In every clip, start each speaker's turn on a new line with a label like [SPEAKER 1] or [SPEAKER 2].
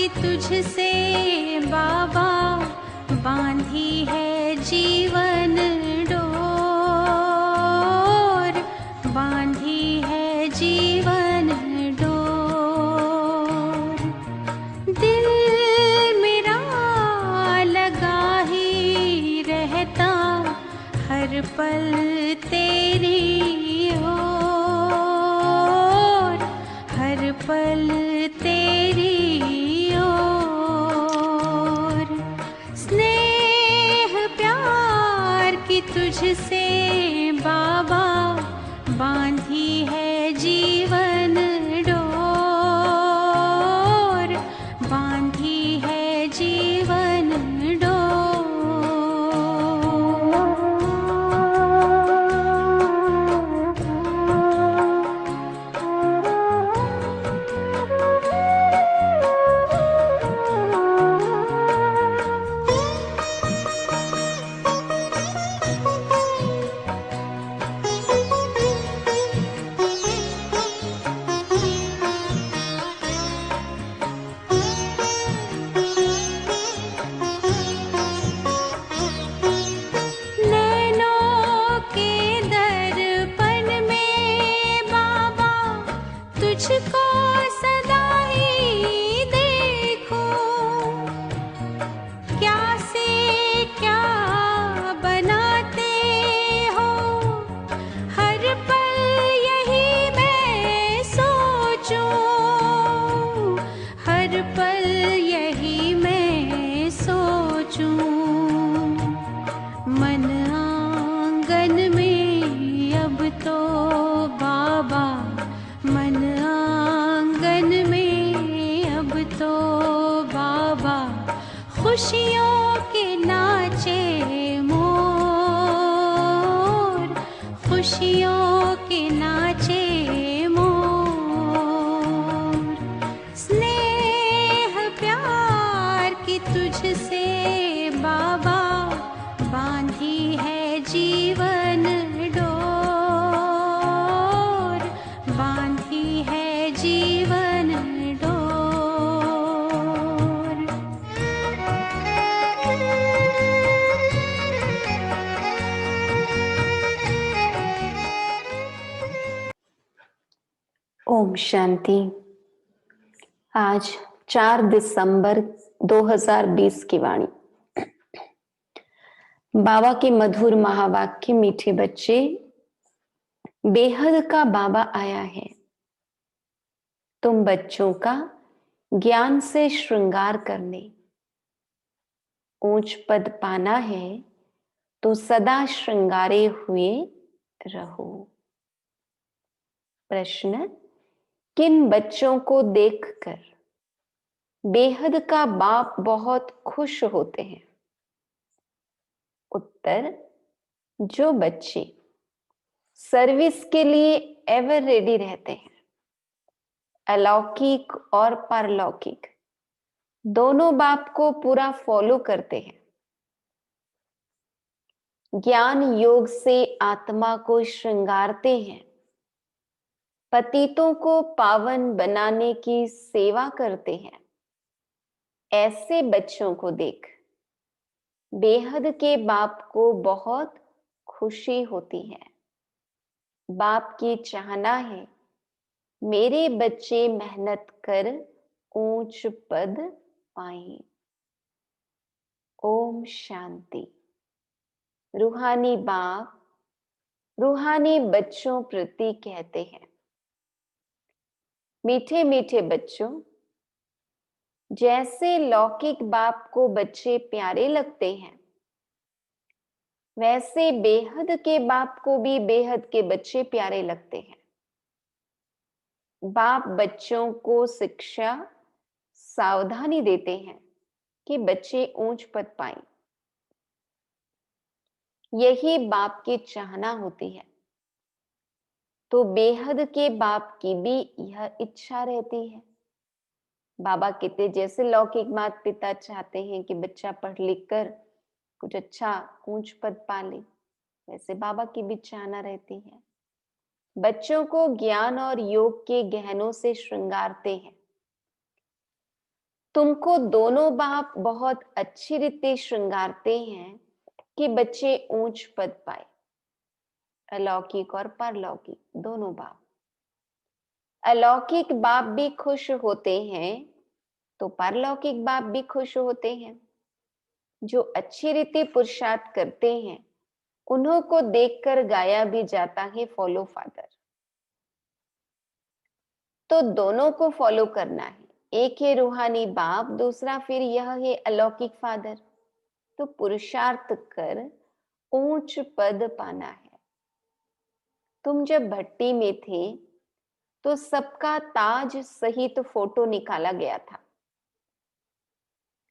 [SPEAKER 1] कि तुझसे बाबा बांधी है जीवन डोर, बांधी है जीवन डोर। दिल मेरा लगा ही रहता हर पल तेरी ओर, हर पल तेरी ओर। स्नेह प्यार की तुझसे बाबा बांधी है जीवन डोर, बांधी है जीवन नैनों के दर्पण में बाबा तुझको सदा ही देखूं। क्या से क्या बनाते हो हर पल यही मैं सोचूं, हर पल यही मैं सोचूं। मन आंगन में अब तो बाबा, मन आंगन में अब तो बाबा खुशियों के नाचे मोर, खुशियों के नाचे मोर। स्नेह प्यार की तुझसे बाबा बांधी है जीवन डोर, बांधी है जीवन डोर।
[SPEAKER 2] ओम शांति। आज 4 दिसंबर 2020 की वाणी। बाबा के मधुर महावाक्य। मीठे बच्चे, बेहद का बाबा आया है। तुम बच्चों का ज्ञान से श्रृंगार करने, ऊंच पद पाना है तो सदा श्रृंगारे हुए रहो। प्रश्न, किन बच्चों को देखकर बेहद का बाप बहुत खुश होते हैं? उत्तर, जो बच्चे सर्विस के लिए एवर रेडी रहते हैं, अलौकिक और पारलौकिक दोनों बाप को पूरा फॉलो करते हैं, ज्ञान योग से आत्मा को श्रृंगारते हैं, पतितों को पावन बनाने की सेवा करते हैं, ऐसे बच्चों को देख बेहद के बाप को बहुत खुशी होती है। बाप की चाहना है मेरे बच्चे मेहनत कर ऊंच पद पाएं। ओम शांति। रूहानी बाप रूहानी बच्चों प्रति कहते हैं, मीठे मीठे बच्चों, जैसे लौकिक बाप को बच्चे प्यारे लगते हैं, वैसे बेहद के बाप को भी बेहद के बच्चे प्यारे लगते हैं। बाप बच्चों को शिक्षा सावधानी देते हैं कि बच्चे ऊंच पद पाएं। यही बाप की चाहना होती है। तो बेहद के बाप की भी यह इच्छा रहती है। बाबा कहते जैसे लौकिक माता पिता चाहते हैं कि बच्चा पढ़ लिख कर कुछ अच्छा ऊंच पद पा ले, वैसे बाबा की भी चाहना रहती है। बच्चों को ज्ञान और योग के गहनों से श्रृंगारते हैं तुमको दोनों बाप बहुत अच्छी रीति श्रृंगारते हैं कि बच्चे ऊंच पद पाए, अलौकिक और परलौकिक दोनों बाप। अलौकिक बाप भी खुश होते हैं तो परलौकिक बाप भी खुश होते हैं। जो अच्छी रीति पुरुषार्थ करते हैं उन्हों को देखकर गाया भी जाता है, फॉलो फादर। तो दोनों को फॉलो करना है, एक है रूहानी बाप, दूसरा फिर यह है अलौकिक फादर। तो पुरुषार्थ कर ऊंच पद पाना है। तुम जब भट्टी में थे तो सबका ताज सहित फोटो निकाला गया था।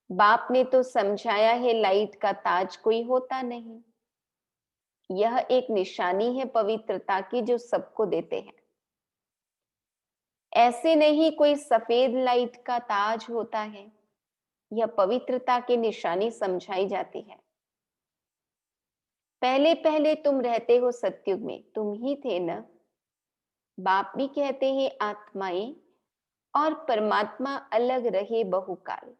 [SPEAKER 2] बाप ने तो समझाया है लाइट का ताज कोई होता नहीं, यह एक निशानी है पवित्रता की जो सबको देते हैं। ऐसे नहीं कोई सफेद लाइट का ताज होता है, यह पवित्रता की निशानी समझाई जाती है। पहले पहले तुम रहते हो सतयुग में, तुम ही थे ना। बाप भी कहते हैं आत्माएं और परमात्मा अलग रहे बहुकाल।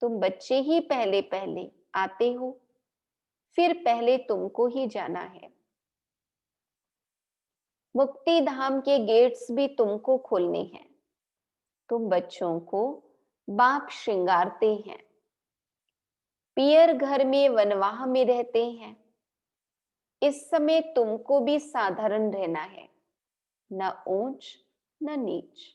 [SPEAKER 2] तुम बच्चे ही पहले पहले आते हो, फिर पहले तुमको ही जाना है। मुक्ति धाम के गेट्स भी तुमको खोलने हैं। तुम बच्चों को बाप श्रृंगारते हैं। पियर घर में वनवाह में रहते हैं। इस समय तुमको भी साधारण रहना है, न ऊंच न नीच।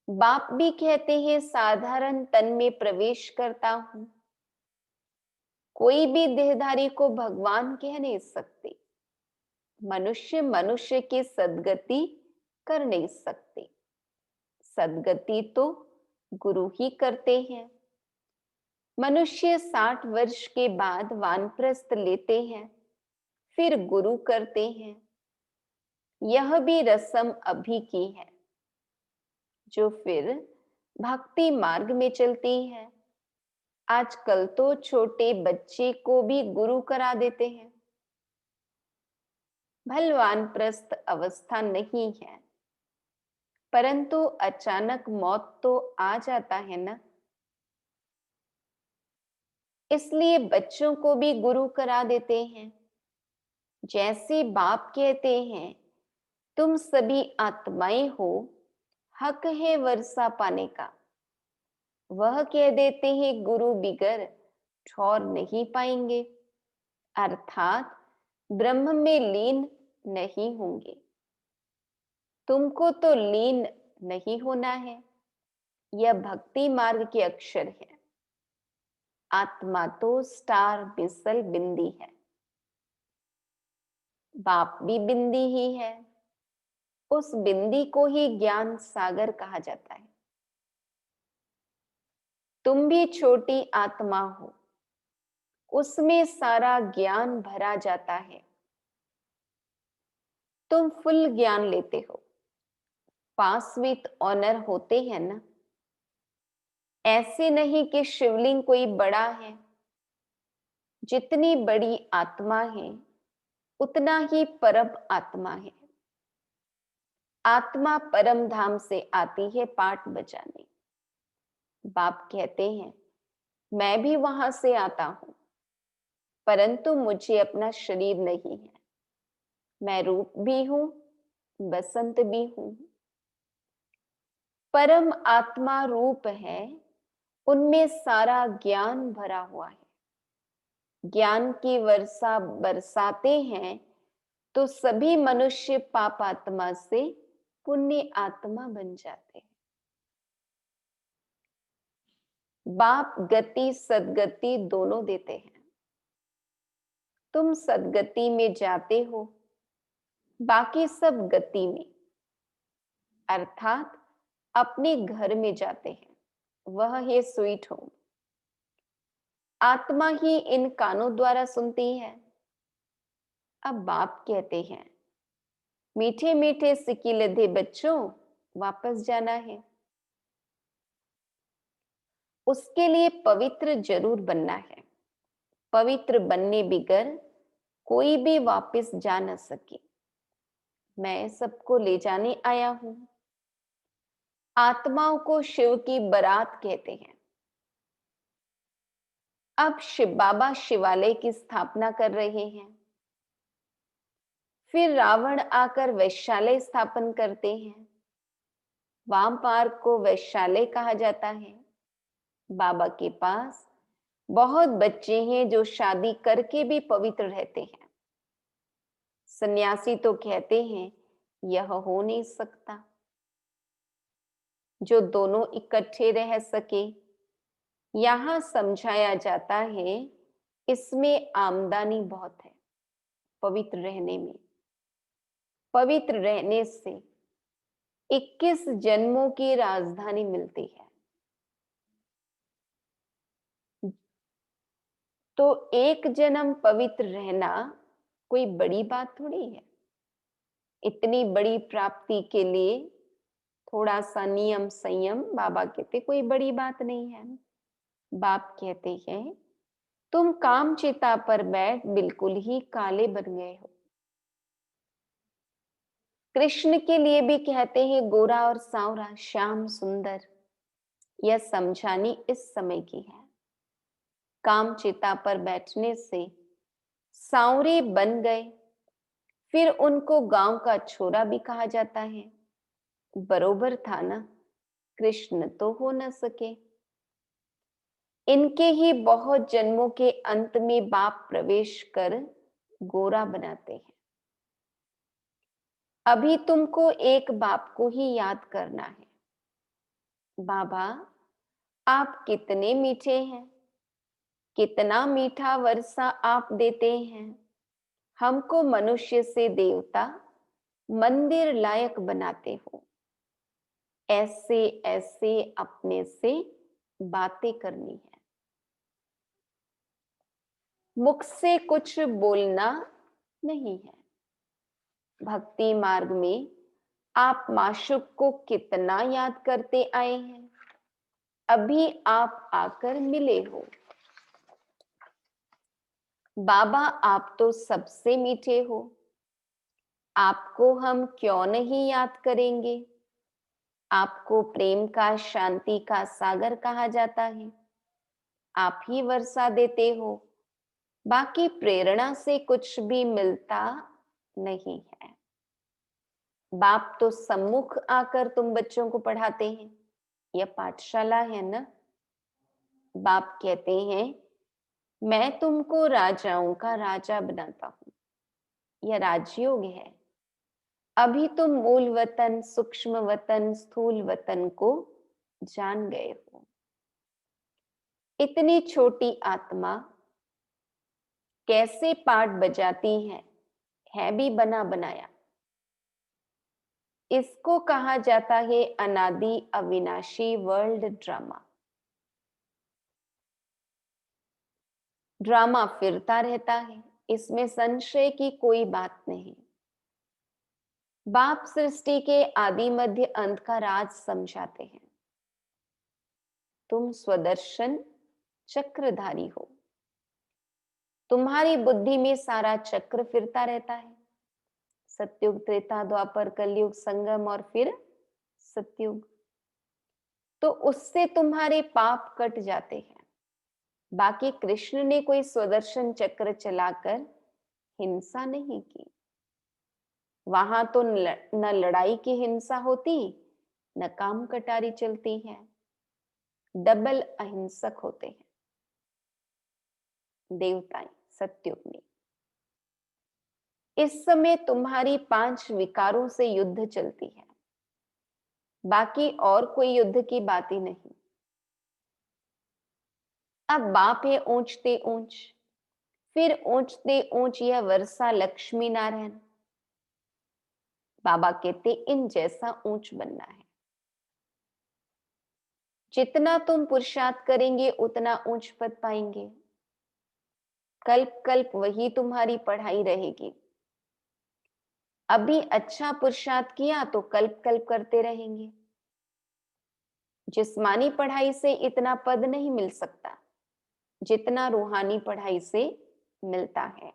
[SPEAKER 2] बाप भी कहते हैं साधारण तन में प्रवेश करता हूं। कोई भी देहधारी को भगवान कह नहीं सकते। मनुष्य मनुष्य की सदगति कर नहीं सकते। सदगति तो गुरु ही करते हैं। मनुष्य 60 वर्ष के बाद वानप्रस्थ लेते हैं, फिर गुरु करते हैं। यह भी रस्म अभी की है, जो फिर भक्ति मार्ग में चलती है। आजकल तो छोटे बच्चे को भी गुरु करा देते हैं। भल वानप्रस्थ अवस्था नहीं है, परंतु अचानक मौत तो आ जाता है ना। इसलिए बच्चों को भी गुरु करा देते हैं। जैसे बाप कहते हैं तुम सभी आत्माएं हो, हक है वर्षा पाने का। वह कह देते हैं गुरु बिगर ठौर नहीं पाएंगे, अर्थात ब्रह्म में लीन नहीं होंगे। तुमको तो लीन नहीं होना है, यह भक्ति मार्ग के अक्षर है। आत्मा तो स्टार बिसल बिंदी है, बाप भी बिंदी ही है। उस बिंदी को ही ज्ञान सागर कहा जाता है। तुम भी छोटी आत्मा हो, उसमें सारा ज्ञान भरा जाता है। तुम फुल ज्ञान लेते हो, पास विथ ऑनर होते हैं ना। ऐसे नहीं कि शिवलिंग कोई बड़ा है। जितनी बड़ी आत्मा है उतना ही परम आत्मा है। आत्मा परम धाम से आती है पाठ बजाने। बाप कहते हैं मैं भी वहां से आता हूं, परंतु मुझे अपना शरीर नहीं है। मैं रूप भी हूं, बसंत भी हूं। परम आत्मा रूप है, उनमें सारा ज्ञान भरा हुआ है। ज्ञान की वर्षा बरसाते हैं तो सभी मनुष्य पाप आत्मा से पुण्य आत्मा बन जाते हैं। बाप गति सदगति दोनों देते हैं। तुम सदगति में जाते हो, बाकी सब गति में, अर्थात अपने घर में जाते हैं। वह है स्वीट होम। आत्मा ही इन कानों द्वारा सुनती है। अब बाप कहते हैं मीठे मीठे सिकिलधे बच्चों, वापस जाना है। उसके लिए पवित्र जरूर बनना है। पवित्र बनने बिगर कोई भी वापस जा न सके। मैं सबको ले जाने आया हूं। आत्माओं को शिव की बारात कहते हैं। अब शिव बाबा शिवालय की स्थापना कर रहे हैं। फिर रावण आकर वैश्यालय स्थापन करते हैं। वामपार को वैश्यालय कहा जाता है। बाबा के पास बहुत बच्चे हैं जो शादी करके भी पवित्र रहते हैं। सन्यासी तो कहते हैं यह हो नहीं सकता जो दोनों इकट्ठे रह सके। यहां समझाया जाता है इसमें आमदनी बहुत है। पवित्र रहने में, पवित्र रहने से 21 जन्मों की राजधानी मिलती है। तो एक जन्म पवित्र रहना कोई बड़ी बात थोड़ी है। इतनी बड़ी प्राप्ति के लिए थोड़ा सा नियम संयम, बाबा कहते कोई बड़ी बात नहीं है। बाप कहते हैं तुम काम चिता पर बैठ बिल्कुल ही काले बन गए हो। कृष्ण के लिए भी कहते हैं गोरा और सांवरा, श्याम सुंदर। यह समझानी इस समय की है। काम चिता पर बैठने से सांवरे बन गए, फिर उनको गांव का छोरा भी कहा जाता है। बरोबर था ना, कृष्ण तो हो न सके। इनके ही बहुत जन्मों के अंत में बाप प्रवेश कर गोरा बनाते हैं। अभी तुमको एक बाप को ही याद करना है। बाबा आप कितने मीठे हैं, कितना मीठा वर्षा आप देते हैं। हमको मनुष्य से देवता मंदिर लायक बनाते हो। ऐसे ऐसे अपने से बातें करनी है। मुख से कुछ बोलना नहीं है। भक्ति मार्ग में आप माशुक को कितना याद करते आए हैं। अभी आप आकर मिले हो। बाबा आप तो सबसे मीठे हो, आपको हम क्यों नहीं याद करेंगे। आपको प्रेम का, शांति का सागर कहा जाता है। आप ही वर्षा देते हो, बाकी प्रेरणा से कुछ भी मिलता नहीं है। बाप तो सम्मुख आकर तुम बच्चों को पढ़ाते हैं। यह पाठशाला है ना। बाप कहते हैं मैं तुमको राजाओं का राजा बनाता हूं। यह राजयोग है। अभी तुम मूल वतन, सूक्ष्म वतन, स्थूल वतन को जान गए हो। इतनी छोटी आत्मा कैसे पाठ बजाती है भी बना बनाया। इसको कहा जाता है अनादि अविनाशी वर्ल्ड ड्रामा। ड्रामा फिरता रहता है, इसमें संशय की कोई बात नहीं। बाप सृष्टि के आदि मध्य अंत का राज समझाते हैं। तुम स्वदर्शन चक्रधारी हो। तुम्हारी बुद्धि में सारा चक्र फिरता रहता है। सतयुग, त्रेता, द्वापर, कलयुग, संगम और फिर सतयुग। तो उससे तुम्हारे पाप कट जाते हैं। बाकी कृष्ण ने कोई स्वदर्शन चक्र चलाकर हिंसा नहीं की। वहां तो न लड़ाई की हिंसा होती, न काम कटारी चलती है। डबल अहिंसक होते हैं देवताएं सतयुग में। इस समय तुम्हारी 5 विकारों से युद्ध चलती है, बाकी और कोई युद्ध की बात ही नहीं। अब बाप है ऊंचते ऊंच, फिर ऊंचते ऊंच यह वर्षा लक्ष्मी नारायण। बाबा कहते इन जैसा ऊंच बनना है। जितना तुम पुरुषार्थ करेंगे उतना ऊंच पद पाएंगे। कल्प कल्प वही तुम्हारी पढ़ाई रहेगी। अभी अच्छा पुरुषार्थ किया तो कल्प कल्प करते रहेंगे। जिस्मानी पढ़ाई से इतना पद नहीं मिल सकता जितना रूहानी पढ़ाई से मिलता है।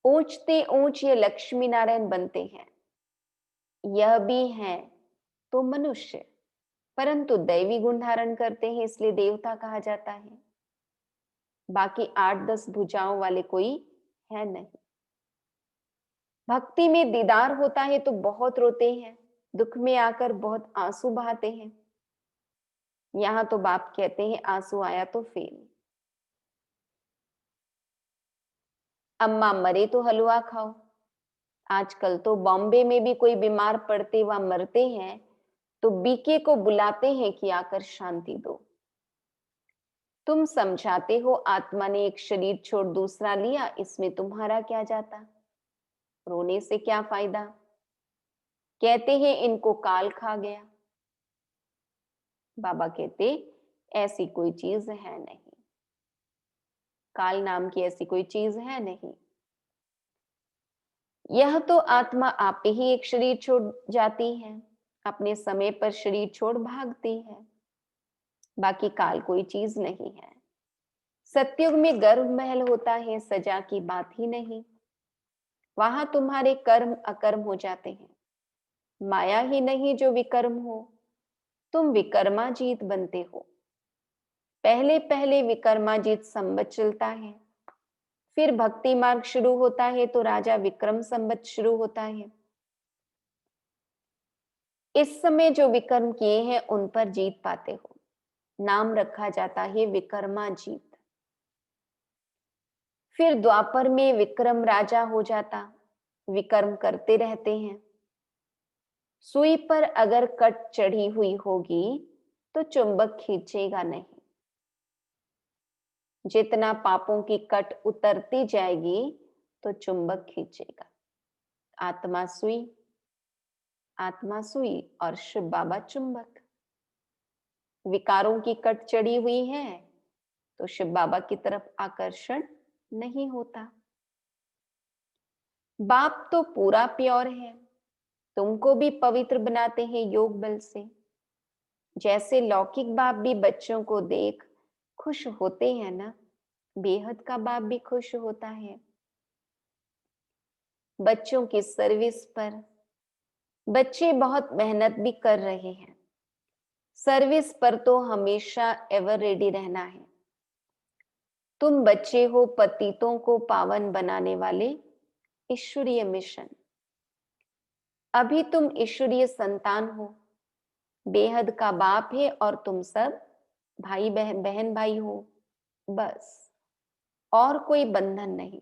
[SPEAKER 2] ऊंचते ऊंच ये लक्ष्मी नारायण बनते हैं। यह भी है तो मनुष्य, परंतु दैवी गुण धारण करते हैं इसलिए देवता कहा जाता है। बाकी 8-10 भुजाओं वाले कोई है नहीं। भक्ति में दीदार होता है तो बहुत रोते हैं, दुख में आकर बहुत आंसू बहाते हैं। यहां तो बाप कहते हैं आंसू आया तो फेल। अम्मा मरे तो हलवा खाओ। आजकल तो बॉम्बे में भी कोई बीमार पड़ते व मरते हैं तो बीके को बुलाते हैं कि आकर शांति दो। तुम समझाते हो आत्मा ने एक शरीर छोड़ दूसरा लिया, इसमें तुम्हारा क्या जाता, रोने से क्या फायदा। कहते हैं इनको काल खा गया। बाबा कहते ऐसी कोई चीज है नहीं, काल नाम की ऐसी कोई चीज है नहीं। यह तो आत्मा आप ही एक शरीर छोड़ जाती है, अपने समय पर शरीर छोड़ भागती है, बाकी काल कोई चीज नहीं है। सतयुग में गर्भ महल होता है, सजा की बात ही नहीं। वहां तुम्हारे कर्म अकर्म हो जाते हैं, माया ही नहीं जो विकर्म हो, तुम विकर्माजीत बनते हो। पहले पहले विकर्माजीत संवत चलता है, फिर भक्ति मार्ग शुरू होता है तो राजा विक्रम संवत शुरू होता है। इस समय जो विकर्म किए हैं उन पर जीत पाते हो, नाम रखा जाता है विकर्माजीत। फिर द्वापर में विक्रम राजा हो जाता, विकर्म करते रहते हैं। सुई पर अगर कट चढ़ी हुई होगी तो चुंबक खींचेगा नहीं। जितना पापों की कट उतरती जाएगी तो चुंबक खींचेगा। आत्मा सुई, आत्मा सुई और शिव बाबा चुंबक। विकारों की कट चढ़ी हुई है तो शिव बाबा की तरफ आकर्षण नहीं होता। बाप तो पूरा प्योर है, तुमको भी पवित्र बनाते हैं योग बल से। जैसे लौकिक बाप भी बच्चों को देख खुश होते हैं ना, बेहद का बाप भी खुश होता है। बच्चों की सर्विस पर बच्चे बहुत मेहनत भी कर रहे हैं। सर्विस पर तो हमेशा एवर रेडी रहना है। तुम बच्चे हो पतितों को पावन बनाने वाले ईश्वरीय मिशन। अभी तुम ईश्वरीय संतान हो, बेहद का बाप है और तुम सब भाई बहन बहन भाई हो, बस और कोई बंधन नहीं।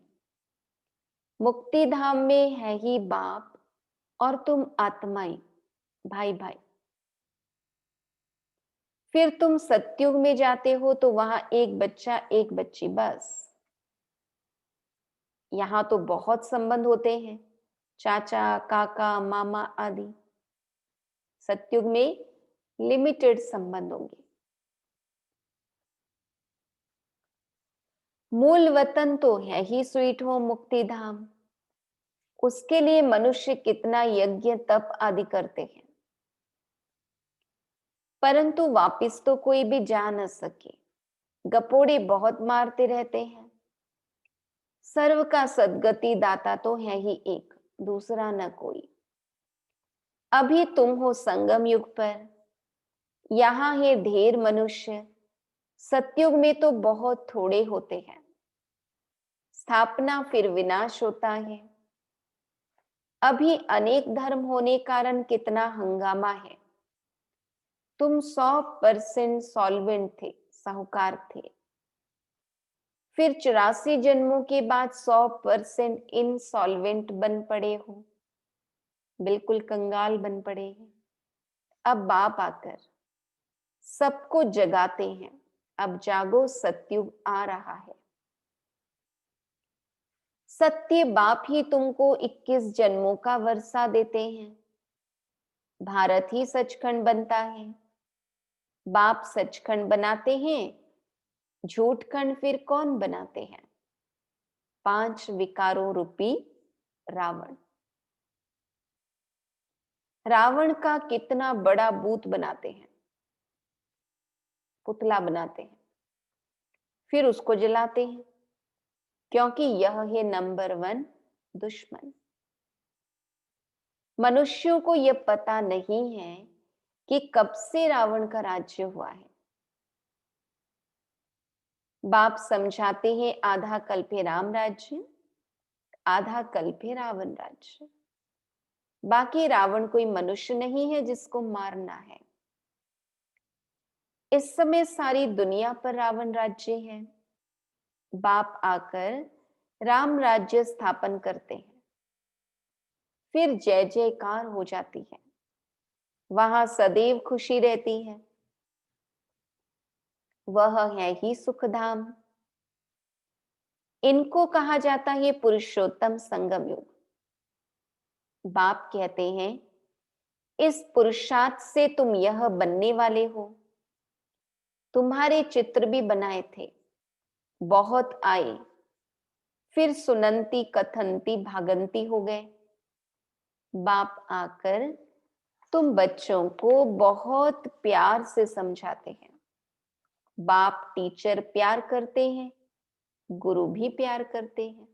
[SPEAKER 2] मुक्ति धाम में है ही बाप और तुम आत्माएं भाई भाई। फिर तुम सतयुग में जाते हो तो वहां एक बच्चा एक बच्ची, बस। यहां तो बहुत संबंध होते हैं, चाचा काका मामा आदि। सतयुग में लिमिटेड संबंध होंगे। मूल वतन तो है ही स्वीट होम मुक्ति धाम। उसके लिए मनुष्य कितना यज्ञ तप आदि करते हैं, परंतु वापिस तो कोई भी जा न सके। गपोड़े बहुत मारते रहते हैं। सर्व का सदगति दाता तो है ही एक, दूसरा न कोई। अभी तुम हो संगम युग पर, यहां है ढेर मनुष्य। सतयुग में तो बहुत थोड़े होते हैं। स्थापना फिर विनाश होता है। अभी अनेक धर्म होने कारण कितना हंगामा है। तुम 100% सॉल्वेंट थे, साहूकार थे। फिर 84 जन्मों के बाद 100% इनसॉल्वेंट बन पड़े हो, बिल्कुल कंगाल बन पड़े हैं। अब बाप आकर सबको जगाते हैं, अब जागो सतयुग आ रहा है। सत्य बाप ही तुमको 21 जन्मों का वर्षा देते हैं। भारत ही सचखंड बनता है। बाप सचखंड बनाते हैं, झूठखंड फिर कौन बनाते हैं। 5 विकारों रूपी रावण। रावण का कितना बड़ा बूत बनाते हैं, पुतला बनाते हैं, फिर उसको जलाते हैं, क्योंकि यह है नंबर 1 दुश्मन। मनुष्यों को यह पता नहीं है कि कब से रावण का राज्य हुआ है। बाप समझाते हैं आधा कल्प है राम राज्य, आधा कल्प है रावण राज्य। बाकी रावण कोई मनुष्य नहीं है जिसको मारना है। इस समय सारी दुनिया पर रावण राज्य है। बाप आकर राम राज्य स्थापन करते हैं, फिर जय जयकार हो जाती है। वहां सदैव खुशी रहती है। वह है ही सुखधाम। इनको कहा जाता है पुरुषोत्तम संगम युग। बाप कहते हैं इस पुरुषार्थ से तुम यह बनने वाले हो। तुम्हारे चित्र भी बनाए थे, बहुत आए, फिर सुनंती कथनती भागंती हो गए। बाप आकर तुम बच्चों को बहुत प्यार से समझाते हैं। बाप टीचर प्यार करते हैं, गुरु भी प्यार करते हैं।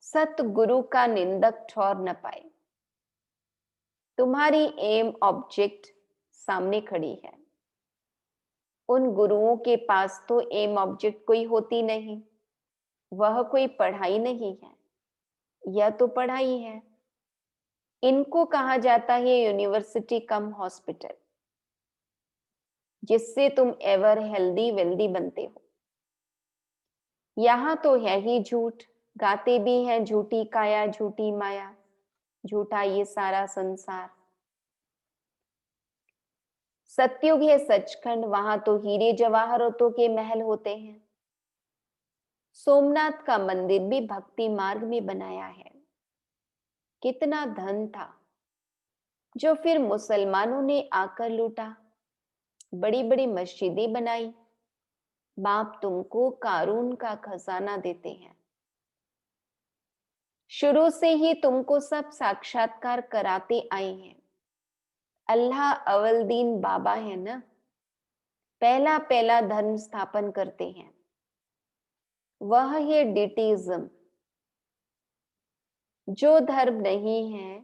[SPEAKER 2] सतगुरु का निंदक ठौर न पाए। तुम्हारी एम ऑब्जेक्ट सामने खड़ी है। उन गुरुओं के पास तो एम ऑब्जेक्ट कोई होती नहीं। वह कोई पढ़ाई नहीं है, यह तो पढ़ाई है। इनको कहा जाता है यूनिवर्सिटी कम हॉस्पिटल, जिससे तुम एवर हेल्दी वेल्दी बनते हो। यहां तो है ही झूठ, गाते भी हैं झूठी काया झूठी माया, झूठा ये सारा संसार। सतयुग है सचखंड, वहां तो हीरे जवाहरतों के महल होते हैं। सोमनाथ का मंदिर भी भक्ति मार्ग में बनाया है। कितना धन था जो फिर मुसलमानों ने आकर लूटा। बड़ी बड़ी मस्जिदें बनाई। बाप तुमको कारून का खजाना देते हैं। शुरू से ही तुमको सब साक्षात्कार कराते आए हैं। अल्लाह अव्वल दीन बाबा है ना, पहला पहला धर्म स्थापन करते हैं। वह है डिटीज्म। जो धर्म नहीं है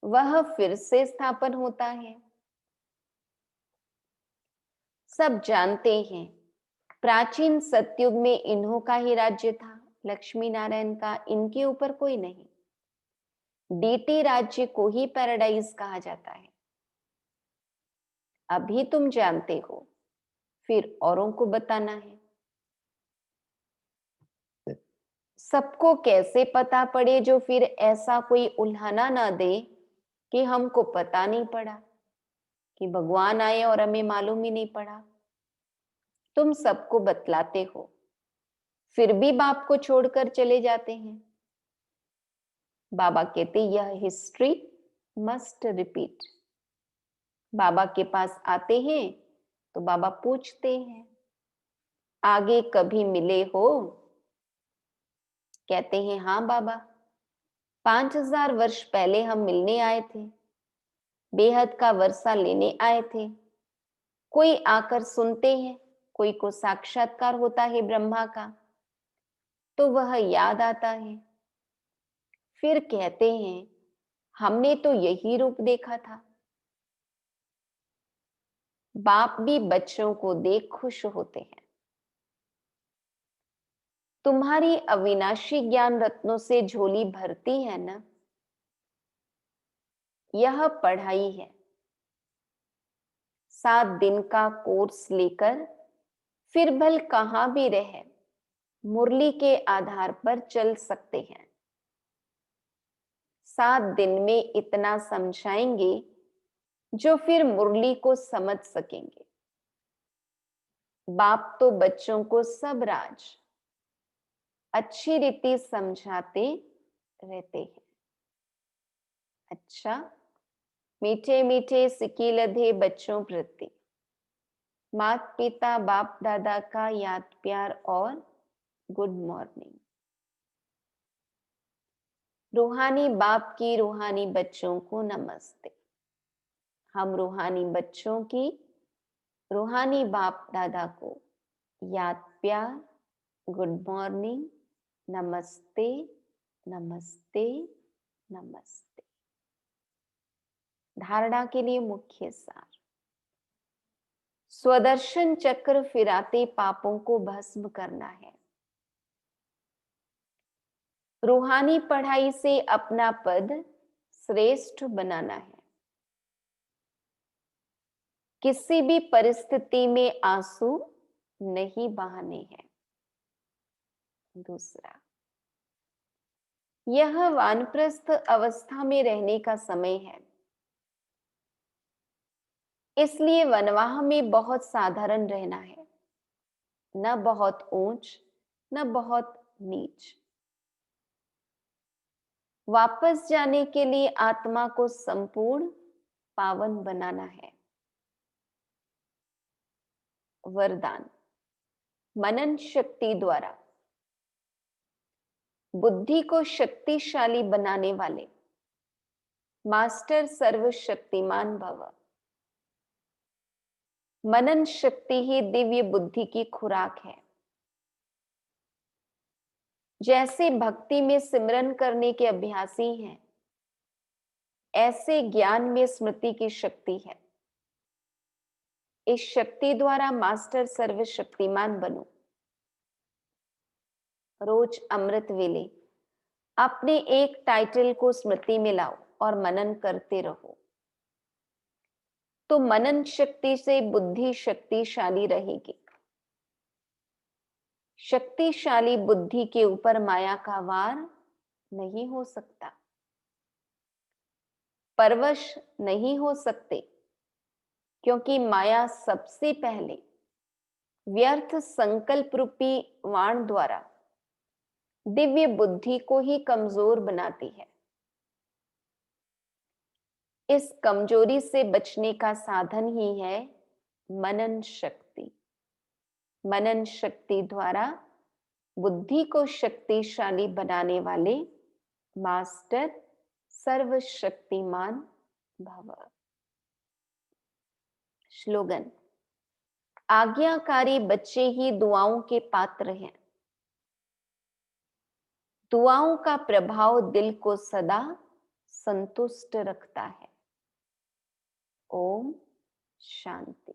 [SPEAKER 2] वह फिर से स्थापन होता है। सब जानते हैं प्राचीन सतयुग में इन्हों का ही राज्य था, लक्ष्मी नारायण का। इनके ऊपर कोई नहीं। डीटी राज्य को ही पैराडाइज कहा जाता है। अभी तुम जानते हो, फिर औरों को बताना है। सबको कैसे पता पड़े जो फिर ऐसा कोई उल्हाना ना दे कि हमको पता नहीं पड़ा, कि भगवान आए और हमें मालूम ही नहीं पड़ा। तुम सबको बतलाते हो, फिर भी बाप को छोड़कर चले जाते हैं। बाबा कहते यह हिस्ट्री मस्ट रिपीट। बाबा के पास आते हैं तो बाबा पूछते हैं आगे कभी मिले हो? कहते हैं हाँ बाबा, 5000 वर्ष पहले हम मिलने आए थे, बेहद का वर्षा लेने आए थे। कोई आकर सुनते हैं, कोई को साक्षात्कार होता है ब्रह्मा का, तो वह याद आता है। फिर कहते हैं हमने तो यही रूप देखा था। बाप भी बच्चों को देख खुश होते हैं। तुम्हारी अविनाशी ज्ञान रत्नों से झोली भरती है ना, यह पढ़ाई है। 7 दिन का कोर्स लेकर फिर भल कहां भी रहे, मुरली के आधार पर चल सकते हैं। 7 दिन में इतना समझाएंगे जो फिर मुरली को समझ सकेंगे। बाप तो बच्चों को सब राज अच्छी रीति समझाते रहते हैं। अच्छा, मीठे मीठे सिक्के लधे बच्चों प्रति माता पिता बाप दादा का याद प्यार और गुड मॉर्निंग। रूहानी बाप की रूहानी बच्चों को नमस्ते। हम रूहानी बच्चों की रूहानी बाप दादा को याद प्यार, गुड मॉर्निंग, नमस्ते, नमस्ते, नमस्ते। धारणा के लिए मुख्य सार। स्वदर्शन चक्र फिराते पापों को भस्म करना है। रूहानी पढ़ाई से अपना पद श्रेष्ठ बनाना है। किसी भी परिस्थिति में आंसू नहीं बहाने हैं। दूसरा, यह वानप्रस्थ अवस्था में रहने का समय है, इसलिए वनवाह में बहुत साधारण रहना है, न बहुत ऊंच न बहुत नीच। वापस जाने के लिए आत्मा को संपूर्ण पावन बनाना है। वरदान, मनन शक्ति द्वारा बुद्धि को शक्तिशाली बनाने वाले मास्टर सर्वशक्तिमान भव। मनन शक्ति ही दिव्य बुद्धि की खुराक है। जैसे भक्ति में सिमरन करने के अभ्यासी हैं, ऐसे ज्ञान में स्मृति की शक्ति है। इस शक्ति द्वारा मास्टर सर्वशक्तिमान बनो। रोज अमृत वेले अपने एक टाइटल को स्मृति में लाओ और मनन करते रहो, तो मनन शक्ति से बुद्धि शक्तिशाली रहेगी। शक्तिशाली बुद्धि के ऊपर माया का वार नहीं हो सकता, परवश नहीं हो सकते, क्योंकि माया सबसे पहले व्यर्थ संकल्प रूपी वाण द्वारा दिव्य बुद्धि को ही कमजोर बनाती है। इस कमजोरी से बचने का साधन ही है मनन शक्ति। मनन शक्ति द्वारा बुद्धि को शक्तिशाली बनाने वाले मास्टर सर्वशक्तिमान भव। स्लोगन, आज्ञाकारी बच्चे ही दुआओं के पात्र हैं। दुआओं का प्रभाव दिल को सदा संतुष्ट रखता है। ओम शांति।